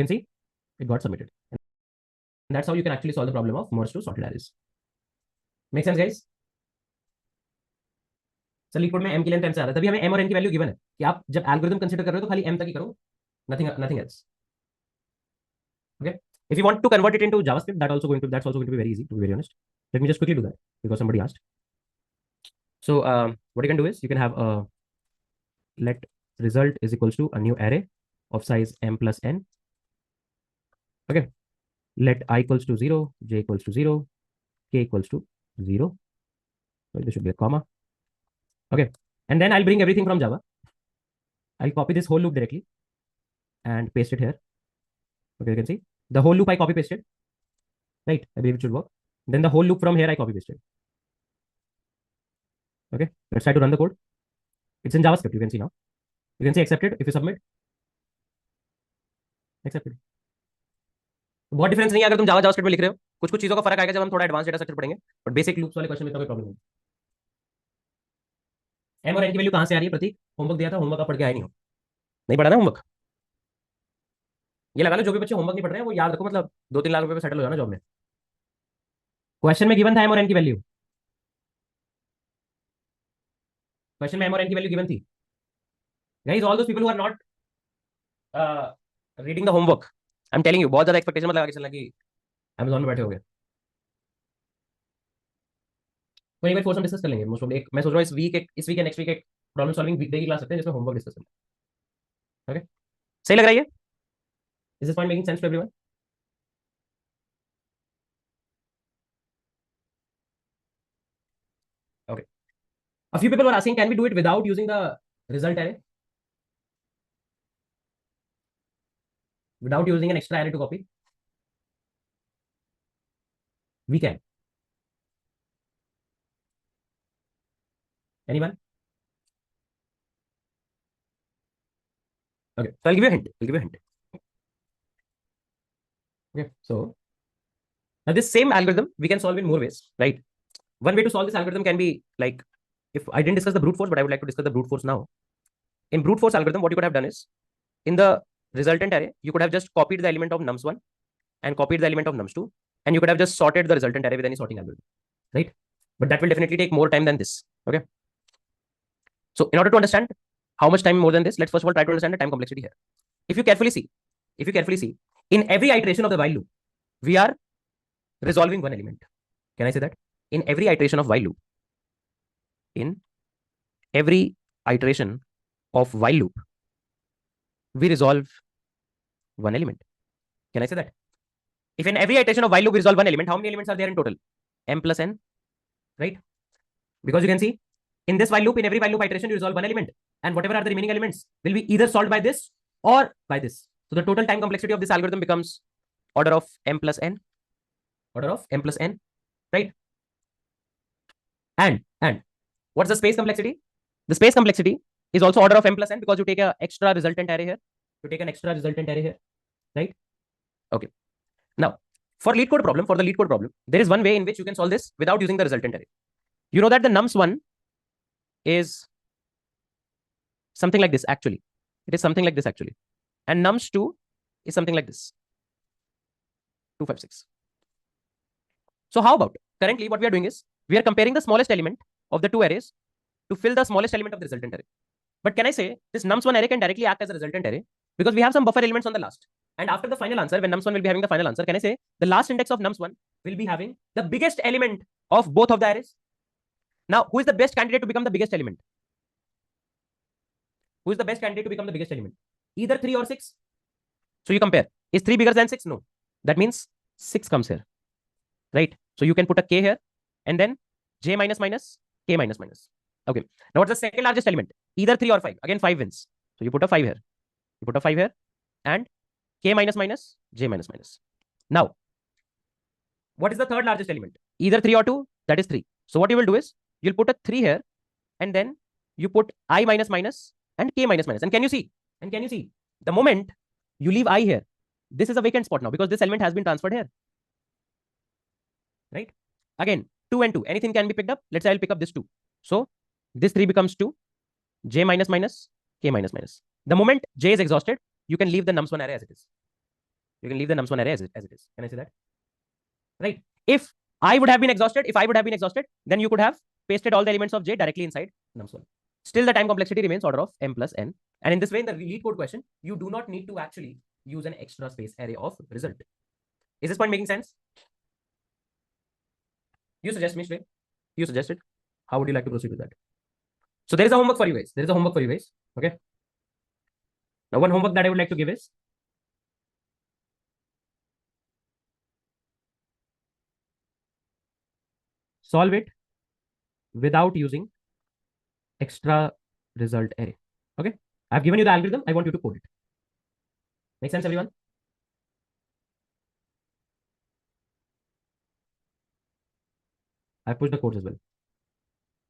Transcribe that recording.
can see it got submitted. And that's how you can actually solve the problem of merge to sorted arrays. Make sense, guys? Sir leet code में m की length m से आ रहा है, तभी हमें m और n की value given है कि आप जब एल्गोरिथम कंसीडर कर रहे हो तो खाली m तक ही करो, nothing else. Okay, if you want to convert it into JavaScript, that's also going to be very easy, to be very honest. Let me just quickly do that because somebody asked. So what you can do is you can have a let result is equals to a new array of size m plus n. Okay, let I equals to 0, j equals to 0, k equals to 0. So this should be a comma. Okay, and then I'll bring everything from Java. I'll copy this whole loop directly and paste it here. Okay, you can see the whole loop I copy pasted. Right, I believe it should work. Then the whole loop from here I copy pasted. Okay, let's try to run the code. It's in JavaScript. You can see now. You can see accepted. If you submit, accepted. बहुत difference नहीं है अगर तुम जावा JavaScript में लिख रहे हो, कुछ कुछ चीजों का फर्क आएगा जब हम थोड़ा एडवांस डेटा स्ट्रक्चर पढ़ेंगे, बट बेसिक लूप्स वाले क्वेश्चन में कोई प्रॉब्लम नहीं। एम और एन की वैल्यू कहां से आ रही है? प्रतीक होमवर्क दिया था, होमवर्क आप पढ़ के आए नहीं हो, नहीं पढ़ा ना होमवर्क? ये लगा लो जो भी बच्चे होमवर्क नहीं पढ़ रहे हैं वो याद रखो, मतलब 2-3 लाख रुपए पे सेटल हो जाना जॉब में। क्वेश्चन में गिवन था एम और एन की वैल्यू, क्वेश्चन में एम और एन की वैल्यू गिवन थी। Guys all those people who are not reading the homework, I am telling you, बहुत ज्यादा एक्सपेक्टेशन मत लगा के चलना कि अमेज़न में बैठे होगे। तो एक बार फोर्स हम डिस्कस कर लेंगे मोस्ट ऑफ, एक मैं सोच रहा हूँ इस वीक या नेक्स्ट वीक एक प्रॉब्लम सॉल्विंग वीकडे की क्लास रखते हैं जिसमें होमवर्क डिस्कस करेंगे। ओके, सही लग रहा है? Is this point making sense to everyone? Okay. A few people were asking, can we do it without using the result array? Without using an extra array to copy? We can. Anyone? Okay, so I'll give you a hint. Okay, so now this same algorithm we can solve in more ways, right? One way to solve this algorithm can be like, if I didn't discuss the brute force, but I would like to discuss the brute force now. In brute force algorithm, what you could have done is, in the resultant array, you could have just copied the element of nums1 and copied the element of nums2, and you could have just sorted the resultant array with any sorting algorithm, right? But that will definitely take more time than this. Okay. So in order to understand how much time more than this, let's first of all try to understand the time complexity here. If you carefully see, in every iteration of the while loop, we are resolving one element. Can I say that? In every iteration of while loop, we resolve one element. Can I say that? If in every iteration of while loop we resolve one element, how many elements are there in total? M plus n, right? Because you can see in this while loop, in every while loop iteration, you resolve one element, and whatever are the remaining elements will be either solved by this or by this. So the total time complexity of this algorithm becomes order of m plus n, right? And what's the space complexity? The space complexity is also order of m plus n because you take an extra resultant array here. Right? Okay. Now, for the lead code problem, there is one way in which you can solve this without using the resultant array. You know that the nums1 is something like this actually. It is something like this actually. And nums2 is something like this. 256. So how about, currently what we are doing is, we are comparing the smallest element of the two arrays to fill the smallest element of the resultant array. But can I say this nums1 array can directly act as a resultant array because we have some buffer elements on the last. And after the final answer, when nums1 will be having the final answer, can I say the last index of nums1 will be having the biggest element of both of the arrays? Now, who is the best candidate to become the biggest element? Either 3 or 6. So you compare. Is 3 bigger than 6? No. That means 6 comes here. Right? So you can put a k here and then j minus minus, k minus minus. Okay. Now what's the second largest element? Either 3 or 5. Again, 5 wins. So you put a 5 here. And k minus minus, j minus minus. Now, what is the third largest element? Either 3 or 2, that is 3. So what you will do is, you'll put a 3 here, and then you put I minus minus and k minus minus. And can you see? The moment you leave I here, this is a vacant spot now because this element has been transferred here. Right? Again, 2 and 2. Anything can be picked up. Let's say I'll pick up this 2. So this 3 becomes 2, j minus minus, k minus minus. The moment j is exhausted, you can leave the nums1 array as it is. You can leave the nums1 array as it is. Can I say that? Right. If I would have been exhausted, then you could have pasted all the elements of J directly inside nums1. Still, the time complexity remains order of m plus n. And in this way, in the lead code question, you do not need to actually use an extra space array of result. Is this point making sense? You suggest me, Shrey? You suggested. How would you like to proceed with that? So there is a homework for you guys. Okay. Now, one homework that I would like to give is solve it without using extra result array. Okay. I've given you the algorithm. I want you to code it. Make sense, everyone? I've pushed the codes as well.